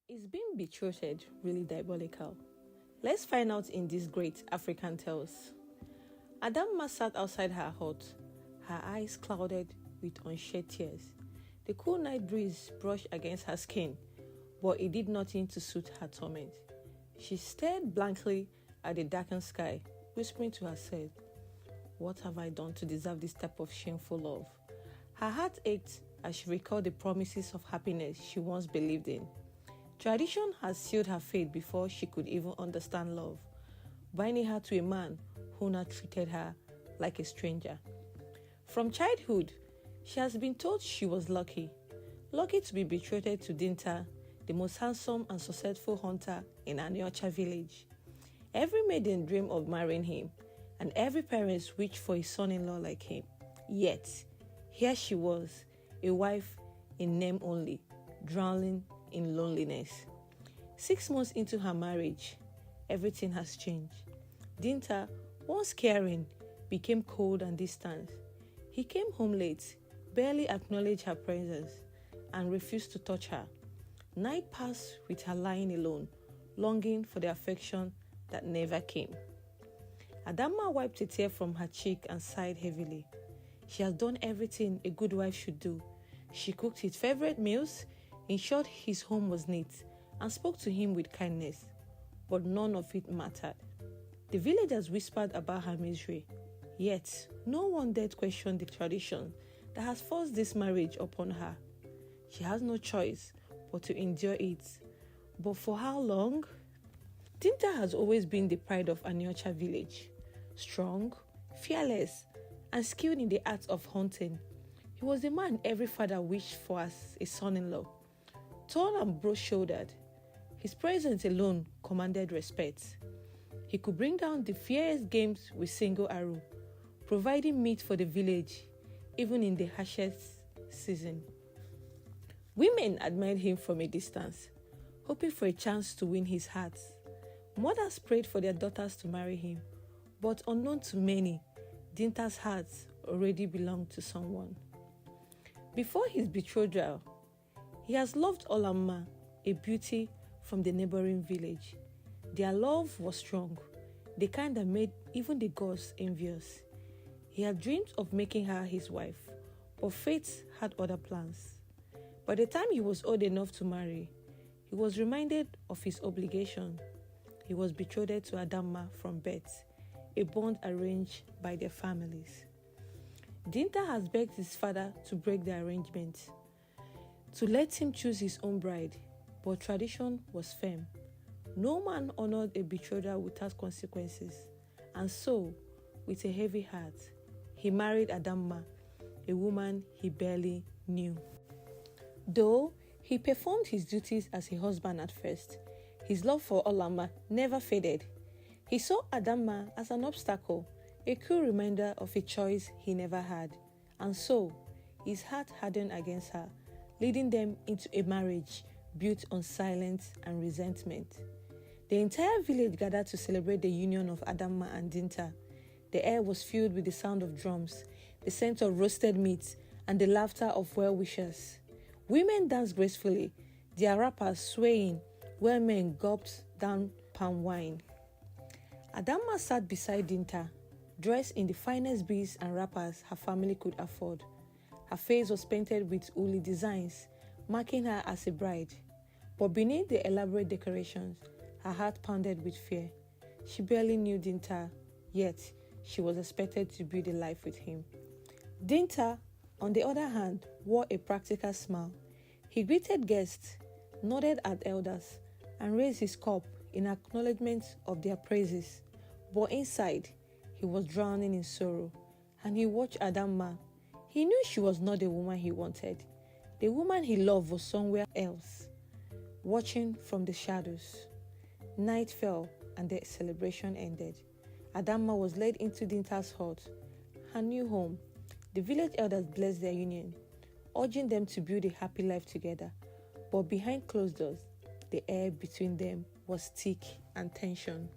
Is being betrothed really diabolical? Let's find out in these great African tales. Adanma sat outside her hut, her eyes clouded with unshed tears. The cool night breeze brushed against her skin, but it did nothing to soothe her torment. She stared blankly at the darkened sky, whispering to herself, "What have I done to deserve this type of shameful love?" Her heart ached as she recalled the promises of happiness she once believed in. Tradition had sealed her fate before she could even understand love, binding her to a man who now treated her like a stranger. From childhood, she has been told she was lucky to be betrothed to Dinta, the most handsome and successful hunter in Aniocha village. Every maiden dreamed of marrying him, and every parent wished for a son-in-law like him. Yet, here she was, a wife in name only, drowning in loneliness. 6 months into her marriage, everything has changed. Dinta, once caring, became cold and distant. He came home late, barely acknowledged her presence, and refused to touch her. Night passed with her lying alone, longing for the affection that never came. Adanma wiped a tear from her cheek and sighed heavily. She has done everything a good wife should do. She cooked his favorite meals, ensured his home was neat, and spoke to him with kindness, but none of it mattered. The villagers whispered about her misery, yet no one dared question the tradition that has forced this marriage upon her. She has no choice but to endure it. But for how long? Dinta has always been the pride of Aniocha village. Strong, fearless, and skilled in the art of hunting. He was the man every father wished for as a son-in-law. Tall and broad-shouldered, his presence alone commanded respect. He could bring down the fiercest games with single arrow, providing meat for the village, even in the harshest season. Women admired him from a distance, hoping for a chance to win his heart. Mothers prayed for their daughters to marry him, but unknown to many, Dinta's heart already belonged to someone. Before his betrothal, he has loved Olanma, a beauty from the neighboring village. Their love was strong, the kind that made even the gods envious. He had dreamed of making her his wife, but fate had other plans. By the time he was old enough to marry, he was reminded of his obligation. He was betrothed to Adanma from birth, a bond arranged by their families. Dinta has begged his father to break the arrangement, to let him choose his own bride, but tradition was firm. No man honored a betrothal without consequences, and so, with a heavy heart, he married Adanma, a woman he barely knew. Though he performed his duties as a husband at first, his love for Olanma never faded. He saw Adanma as an obstacle, a cruel reminder of a choice he never had, and so his heart hardened against her, leading them into a marriage built on silence and resentment. The entire village gathered to celebrate the union of Adanma and Dinta. The air was filled with the sound of drums, the scent of roasted meat, and the laughter of well-wishers. Women danced gracefully, their wrappers swaying, while men gulped down palm wine. Adanma sat beside Dinta, dressed in the finest beads and wrappers her family could afford. Her face was painted with woolly designs, marking her as a bride. But beneath the elaborate decorations, her heart pounded with fear. She barely knew Dinta, yet she was expected to build a life with him. Dinta, on the other hand, wore a practical smile. He greeted guests, nodded at elders, and raised his cup in acknowledgement of their praises. But inside, he was drowning in sorrow, and he watched Adanma. He knew she was not the woman he wanted. The woman he loved was somewhere else, watching from the shadows. Night fell and the celebration ended. Adanma was led into Dinta's hut, her new home. The village elders blessed their union, urging them to build a happy life together. But behind closed doors, the air between them was thick and tension.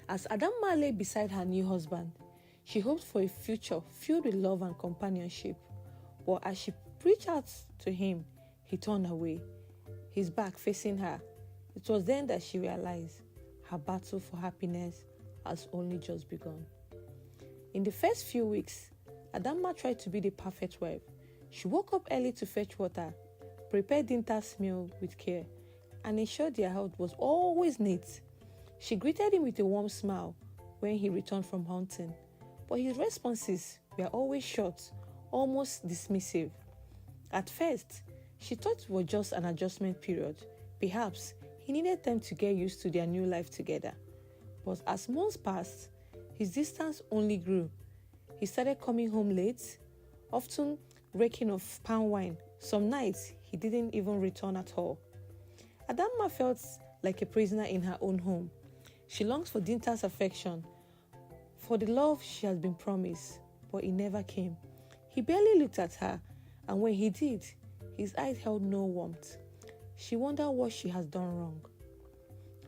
As Adanma lay beside her new husband, she hoped for a future filled with love and companionship. But as she reached out to him, he turned away. his back facing her. It was then that she realized her battle for happiness has only just begun. In the first few weeks, Adanma tried to be the perfect wife. She woke up early to fetch water, prepared Dinta's meal with care, and ensured their house was always neat. She greeted him with a warm smile when he returned from hunting, but his responses were always short, almost dismissive. At first, she thought it was just an adjustment period. Perhaps he needed time to get used to their new life together. But as months passed, his distance only grew. He started coming home late, often reeking of palm wine. Some nights, he didn't even return at all. Adanma felt like a prisoner in her own home. She longs for Dinta's affection, for the love she has been promised, but it never came. He barely looked at her, and when he did, his eyes held no warmth. She wondered what she has done wrong.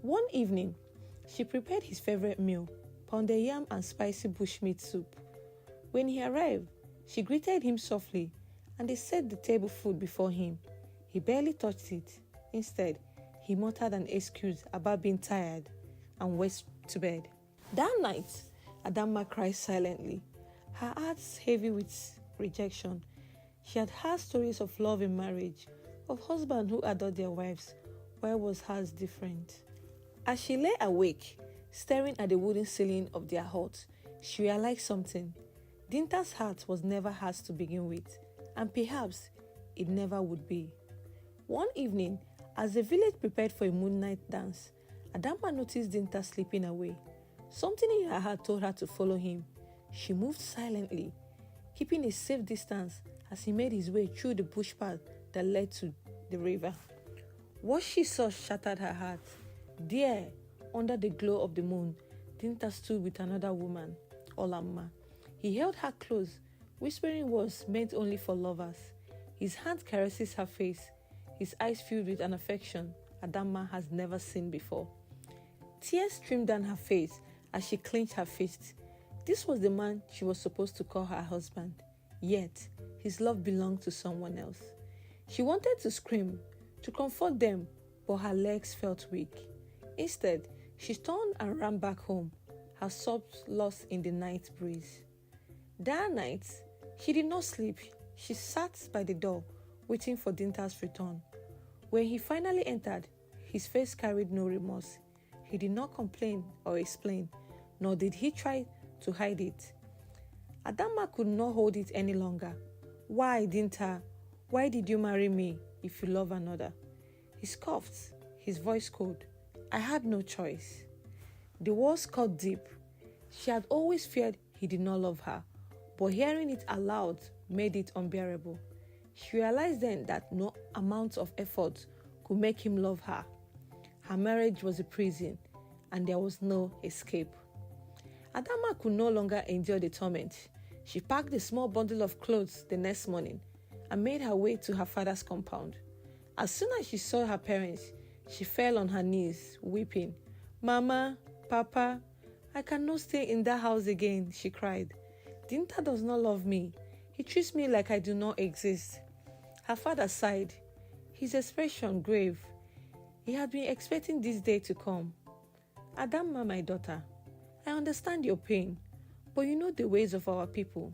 One evening, she prepared his favorite meal, pounded yam and spicy bushmeat soup. When he arrived, she greeted him softly, and they set the table food before him. He barely touched it. Instead, he muttered an excuse about being tired and went to bed. That night, Adanma cried silently, her heart heavy with rejection. She had heard stories of love in marriage, of husbands who adored their wives. Why was hers different? As she lay awake, staring at the wooden ceiling of their hut, she realized something. Dinta's heart was never hers to begin with, and perhaps it never would be. One evening, as the village prepared for a moonlight dance, Adanma noticed Dinta slipping away. Something in her heart told her to follow him. She moved silently, keeping a safe distance as he made his way through the bush path that led to the river. What she saw shattered her heart. There, under the glow of the moon, Dinta stood with another woman, Olanma. He held her close, whispering words meant only for lovers. His hand caresses her face, his eyes filled with an affection Adanma has never seen before. Tears streamed down her face as she clenched her fists. This was the man she was supposed to call her husband, yet his love belonged to someone else. She wanted to scream, to comfort them, but her legs felt weak. Instead, she turned and ran back home, her sobs lost in the night breeze. That night, she did not sleep. She sat by the door, waiting for Dinta's return. When he finally entered, his face carried no remorse. He did not complain or explain, nor did he try to hide it. Adanma could not hold it any longer. Why, Dinta? Why did you marry me if you love another? He scoffed, his voice cold. I had no choice. The words cut deep. She had always feared he did not love her, but hearing it aloud made it unbearable. She realized then that no amount of effort could make him love her. Her marriage was a prison, and there was no escape. Adanma could no longer endure the torment. She packed a small bundle of clothes the next morning and made her way to her father's compound. As soon as she saw her parents, she fell on her knees, weeping. Mama, Papa, I cannot stay in that house again, she cried. Dinta does not love me. He treats me like I do not exist. Her father sighed, his expression grave. He had been expecting this day to come. Adanma, my daughter, I understand your pain, but you know the ways of our people.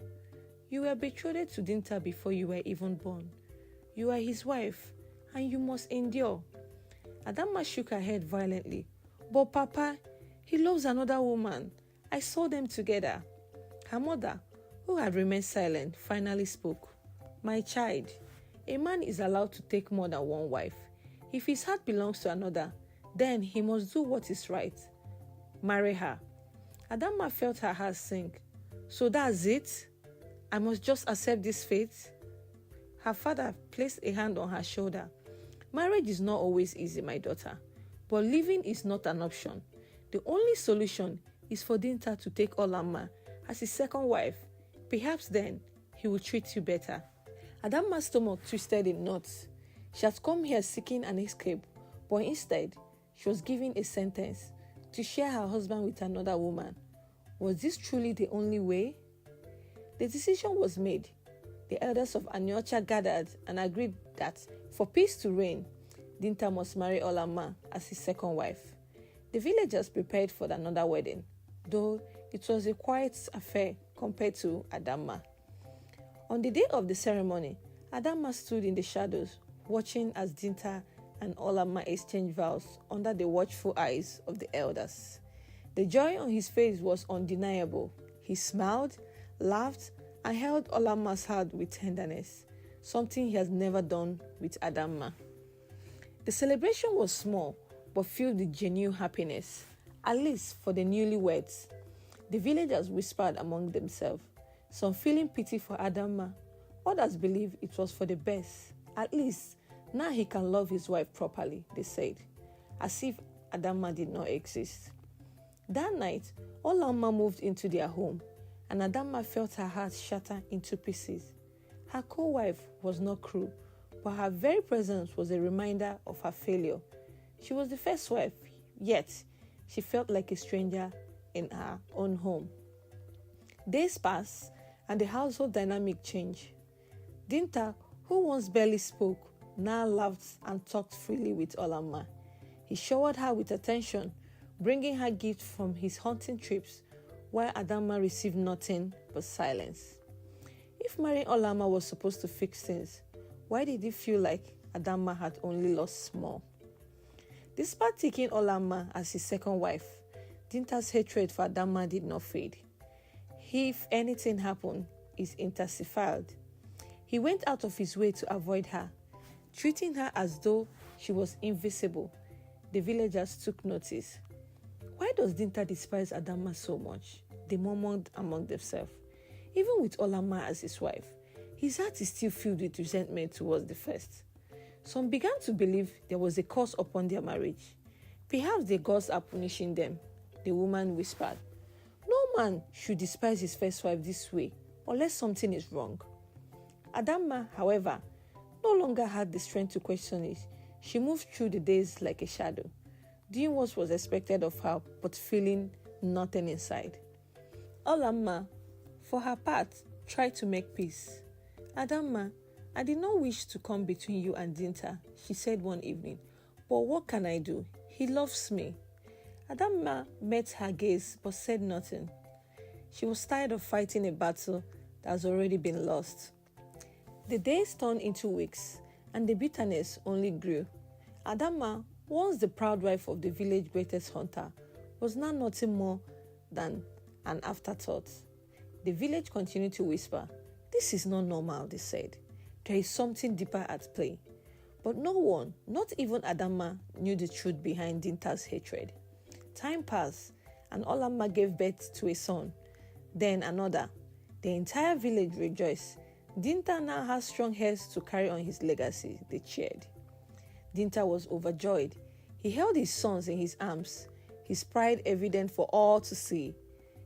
You were betrothed to Dinta before you were even born. You are his wife, and you must endure. Adanma shook her head violently. But Papa, he loves another woman. I saw them together. Her mother, who had remained silent, finally spoke. My child, a man is allowed to take more than one wife. If his heart belongs to another, then he must do what is right. Marry her. Adanma felt her heart sink. So that's it? I must just accept this fate? Her father placed a hand on her shoulder. Marriage is not always easy, my daughter, but living is not an option. The only solution is for Dinta to take Olanma as his second wife. Perhaps then he will treat you better. Adanma's stomach twisted in knots. She had come here seeking an escape, but instead, she was given a sentence to share her husband with another woman. Was this truly the only way? The decision was made. The elders of Anyocha gathered and agreed that for peace to reign, Dinta must marry Olanma as his second wife. The villagers prepared for another wedding, though it was a quiet affair compared to Adanma. On the day of the ceremony, Adanma stood in the shadows, watching as Dinta and Olanma exchanged vows under the watchful eyes of the elders. The joy on his face was undeniable. He smiled, laughed, and held Olanma's hand with tenderness, something he has never done with Adanma. The celebration was small, but filled with genuine happiness, at least for the newlyweds. The villagers whispered among themselves, some feeling pity for Adanma, others believed it was for the best. At least now he can love his wife properly, they said, as if Adanma did not exist. That night, Olanma moved into their home, and Adanma felt her heart shatter into pieces. Her co-wife was not cruel, but her very presence was a reminder of her failure. She was the first wife, yet she felt like a stranger in her own home. Days passed, and the household dynamic changed. Dinta, who once barely spoke, now laughed and talked freely with Olanma. He showered her with attention, bringing her gifts from his hunting trips, while Adanma received nothing but silence. If marrying Olanma was supposed to fix things, why did it feel like Adanma had only lost small? Despite taking Olanma as his second wife, Dinta's hatred for Adanma did not fade. If anything happened, it intensified. He went out of his way to avoid her, treating her as though she was invisible. The villagers took notice. Why does Dinta despise Adanma so much? They murmured among themselves. Even with Olanma as his wife, his heart is still filled with resentment towards the first. Some began to believe there was a curse upon their marriage. Perhaps the gods are punishing them, the woman whispered. No man should despise his first wife this way, unless something is wrong. Adanma, however, no longer had the strength to question it. She moved through the days like a shadow, doing what was expected of her, but feeling nothing inside. Olanma, for her part, tried to make peace. Adanma, I did not wish to come between you and Dinta, she said one evening. But what can I do? He loves me. Adanma met her gaze but said nothing. She was tired of fighting a battle that has already been lost. The days turned into weeks, and the bitterness only grew. Adanma, once the proud wife of the village greatest hunter, was now nothing more than an afterthought. The village continued to whisper, "This is not normal," they said. "There is something deeper at play." But no one, not even Adanma, knew the truth behind Dinta's hatred. Time passed, and Olanma gave birth to a son, then another. The entire village rejoiced. Dinta now has strong heirs to carry on his legacy, they cheered. Dinta was overjoyed. He held his sons in his arms, his pride evident for all to see.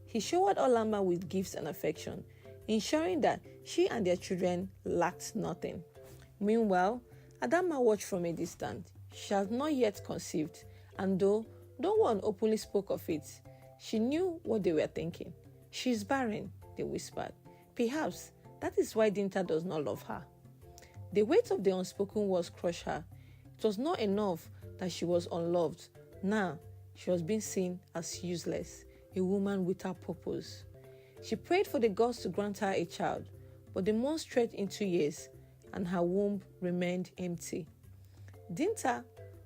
He showered Olanma with gifts and affection, ensuring that she and their children lacked nothing. Meanwhile, Adanma watched from a distance. She had not yet conceived, and though no one openly spoke of it, she knew what they were thinking. "She's barren," they whispered. Perhaps that is why Dinta does not love her. The weight of the unspoken words crushed her. It was not enough that she was unloved. Now, she was being seen as useless, a woman without purpose. She prayed for the gods to grant her a child, but the month stretched into years, and her womb remained empty. Dinta,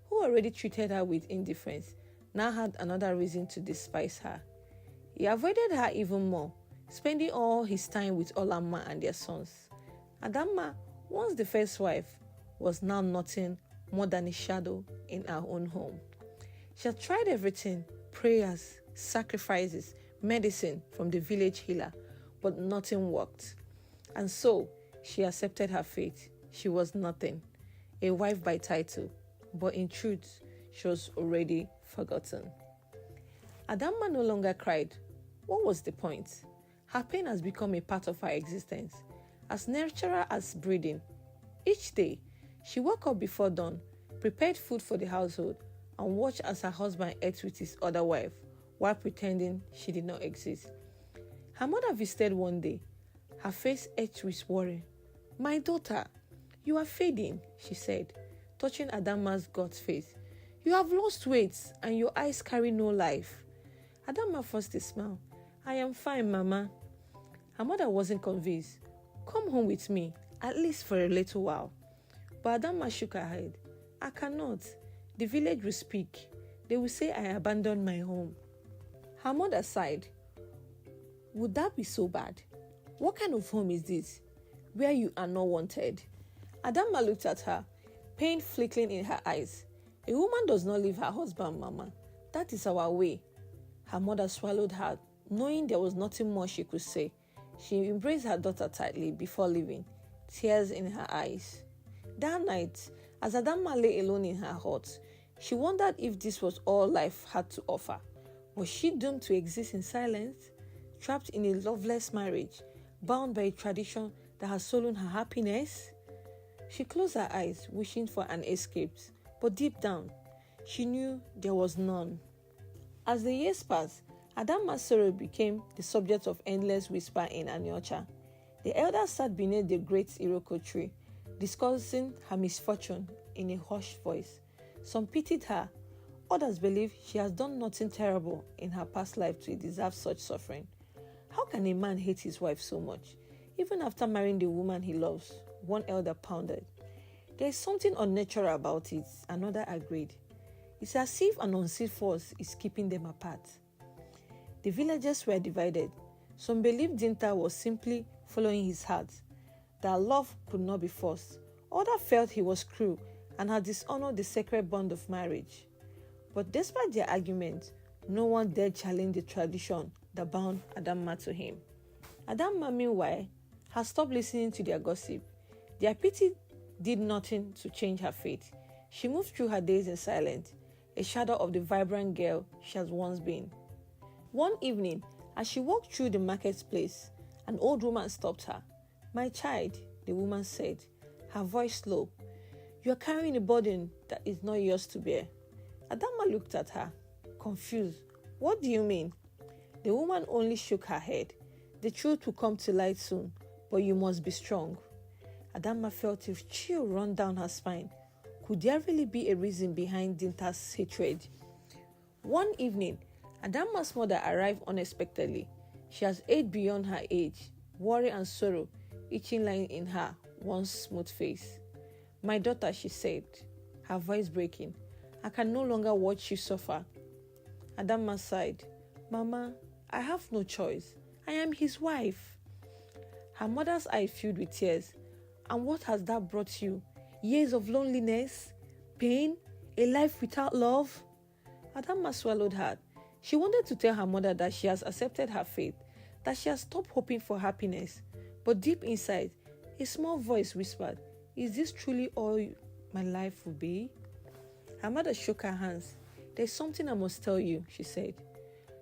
who already treated her with indifference, now had another reason to despise her. He avoided her even more, spending all his time with Olanma and their sons. Adanma, once the first wife, was now nothing more than a shadow in her own home. She had tried everything, prayers, sacrifices, medicine from the village healer, but nothing worked. And so, she accepted her fate. She was nothing, a wife by title, but in truth, she was already forgotten. Adanma no longer cried. What was the point? Her pain has become a part of her existence, as natural as breathing. Each day, she woke up before dawn, prepared food for the household, and watched as her husband ate with his other wife, while pretending she did not exist. Her mother visited one day, her face etched with worry. "My daughter, you are fading," she said. touching Adanma's gut face. "You have lost weight and your eyes carry no life." Adanma forced a smile. "I am fine, Mama." Her mother wasn't convinced. "Come home with me, at least for a little while." But Adanma shook her head. "I cannot. The village will speak. They will say I abandoned my home." Her mother sighed. "Would that be so bad? What kind of home is this, where you are not wanted?" Adanma looked at her, pain flickering in her eyes. "A woman does not leave her husband, Mama. That is our way." Her mother swallowed hard, knowing there was nothing more she could say. She embraced her daughter tightly before leaving, tears in her eyes. That night, as Adanma lay alone in her hut, she wondered if this was all life had to offer. Was she doomed to exist in silence, trapped in a loveless marriage, bound by a tradition that had stolen her happiness? She closed her eyes, wishing for an escape, but deep down, she knew there was none. As the years passed, Adanma's sorrow became the subject of endless whisper in Aniocha. The elders sat beneath the great Iroko tree, discussing her misfortune in a hushed voice. Some pitied her, others believed she has done nothing terrible in her past life to deserve such suffering. How can a man hate his wife so much, even after marrying the woman he loves? One elder pounded. There is something unnatural about it, another agreed. It's as if an unseen force is keeping them apart. The villagers were divided. Some believed Dinta was simply following his heart, that love could not be forced. Others felt he was cruel and had dishonored the sacred bond of marriage. But despite their arguments, no one dared challenge the tradition that bound Adanma to him. Adanma, meanwhile, had stopped listening to their gossip. Their pity did nothing to change her fate. She moved through her days in silence, a shadow of the vibrant girl she has once been. One evening, as she walked through the marketplace, an old woman stopped her. "My child," the woman said, her voice low, "you are carrying a burden that is not yours to bear." Adanma looked at her, confused. "What do you mean?" The woman only shook her head. "The truth will come to light soon, but you must be strong." Adanma felt a chill run down her spine. Could there really be a reason behind Dinta's hatred? One evening, Adanma's mother arrived unexpectedly. She has aged beyond her age, worry and sorrow itching lying in her once smooth face. "My daughter," she said, her voice breaking, "I can no longer watch you suffer." Adanma sighed. "Mama, I have no choice. I am his wife." Her mother's eyes filled with tears. "And what has that brought you? Years of loneliness, pain, a life without love?" Adanma swallowed hard. She wanted to tell her mother that she has accepted her fate, that she has stopped hoping for happiness. But deep inside, a small voice whispered, "Is this truly all my life will be?" Her mother shook her hands. "There's something I must tell you," she said.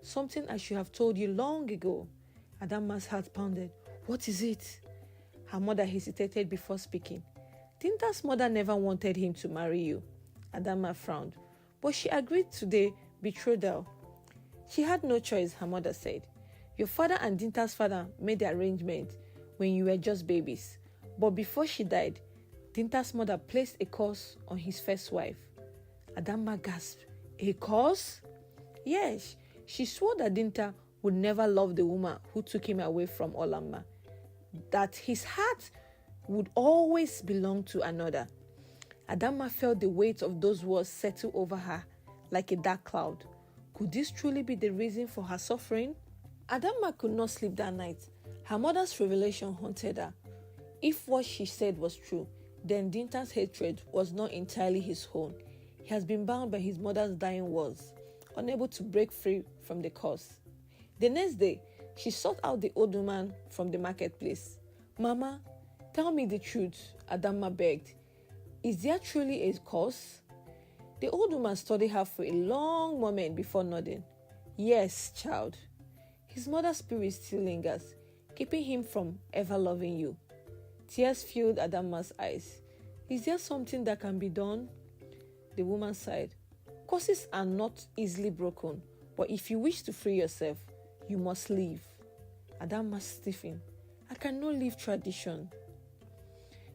"Something I should have told you long ago." Adanma's heart pounded. "What is it?" Her mother hesitated before speaking. "Dinta's mother never wanted him to marry you." Adanma frowned. "But she agreed to the betrothal." "She had no choice," her mother said. "Your father and Dinta's father made the arrangement when you were just babies. But before she died, Dinta's mother placed a curse on his first wife." Adanma gasped. "A curse?" "Yes, she swore that Dinta would never love the woman who took him away from Olanma, that his heart would always belong to another." Adanma felt the weight of those words settle over her like a dark cloud. Could this truly be the reason for her suffering? Adanma could not sleep that night. Her mother's revelation haunted her. If what she said was true, then Dinta's hatred was not entirely his own. He has been bound by his mother's dying words, unable to break free from the curse. The next day, she sought out the old woman from the marketplace. "Mama, tell me the truth," Adanma begged. "Is there truly a curse?" The old woman studied her for a long moment before nodding. "Yes, child. His mother's spirit still lingers, keeping him from ever loving you." Tears filled Adanma's eyes. "Is there something that can be done?" The woman sighed. "Curses are not easily broken, but if you wish to free yourself, you must leave." Adanma stiffened. "I cannot leave tradition."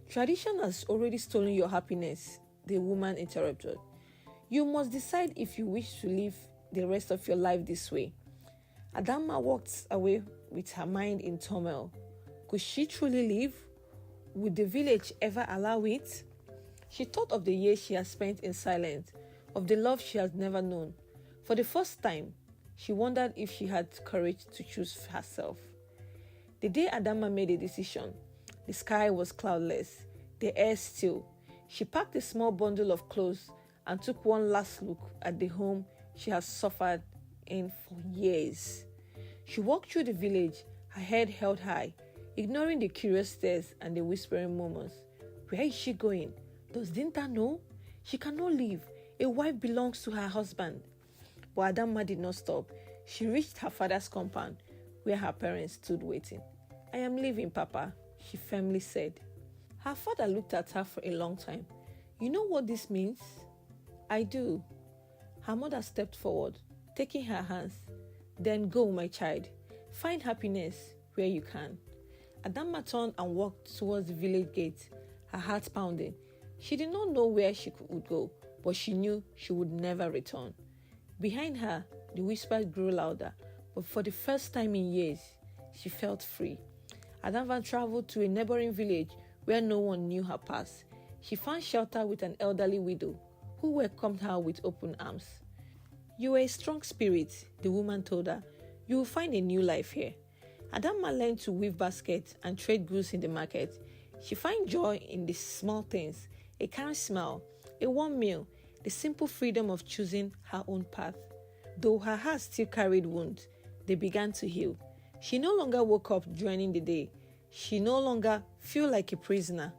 "Tradition has already stolen your happiness," the woman interrupted. You must decide if you wish to live the rest of your life this way. Adanma walked away with her mind in turmoil. Could she truly live? Would the village ever allow it? She thought of the years she had spent in silence, of the love she had never known. For the first time, she wondered if she had courage to choose herself. The day Adanma made a decision, the sky was cloudless, the air still. She packed a small bundle of clothes and took one last look at the home she had suffered in for years. She walked through the village, her head held high, ignoring the curious stares and the whispering murmurs. Where is she going? Does Dinta know? She cannot leave. A wife belongs to her husband. But Adanma did not stop. She reached her father's compound, where her parents stood waiting. I am leaving, Papa, she firmly said. Her father looked at her for a long time. You know what this means? I do. Her mother stepped forward, taking her hands. Then go, my child. Find happiness where you can. Adanma turned and walked towards the village gate, her heart pounding. She did not know where she would go, but she knew she would never return. Behind her, the whispers grew louder, but for the first time in years, she felt free. Adanma traveled to a neighboring village where no one knew her past. She found shelter with an elderly widow who welcomed her with open arms. You are a strong spirit, the woman told her. You will find a new life here. Adanma learned to weave baskets and trade goods in the market. She found joy in the small things, a kind smile, a warm meal, the simple freedom of choosing her own path. Though her heart still carried wounds, they began to heal. She no longer woke up dreading the day. She no longer felt like a prisoner.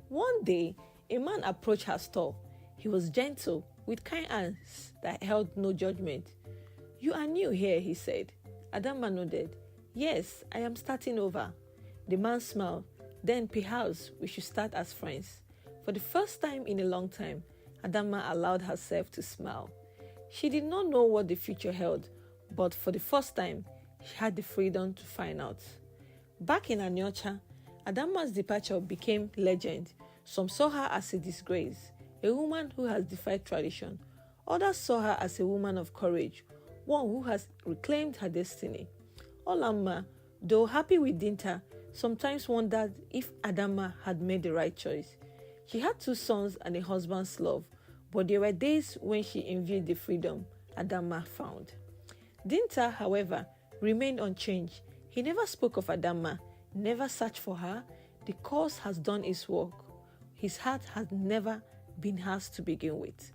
One day, a man approached her stall. He was gentle, with kind hands that held no judgment. You are new here, he said. Adanma nodded. Yes, I am starting over. The man smiled. Then perhaps we should start as friends. For the first time in a long time, Adanma allowed herself to smile. She did not know what the future held, but for the first time, she had the freedom to find out. Back in Anyocha, Adanma's departure became legend. Some saw her as a disgrace, a woman who has defied tradition. Others saw her as a woman of courage, one who has reclaimed her destiny. Olanma, though happy with Dinta, sometimes wondered if Adanma had made the right choice. She had 2 sons and a husband's love, but there were days when she envied the freedom Adanma found. Dinta, however, remained unchanged. He never spoke of Adanma, never searched for her. The cause has done its work. His heart has never been hers to begin with.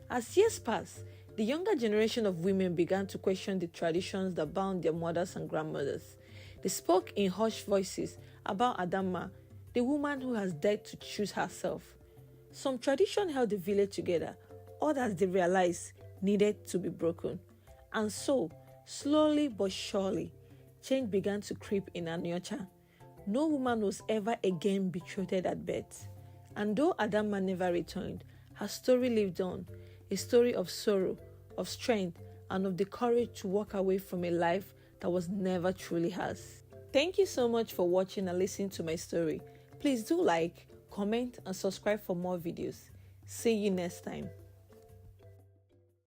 As years passed, the younger generation of women began to question the traditions that bound their mothers and grandmothers. They spoke in hushed voices about Adanma, the woman who has dared to choose herself. Some tradition held the village together, others they realized needed to be broken. And so, slowly but surely, change began to creep in Anyocha. No woman was ever again betrothed at birth. And though Adanma never returned, her story lived on, a story of sorrow, of strength, and of the courage to walk away from a life that was never truly hers. Thank you so much for watching and listening to my story. Please do like, comment, and subscribe for more videos. See you next time.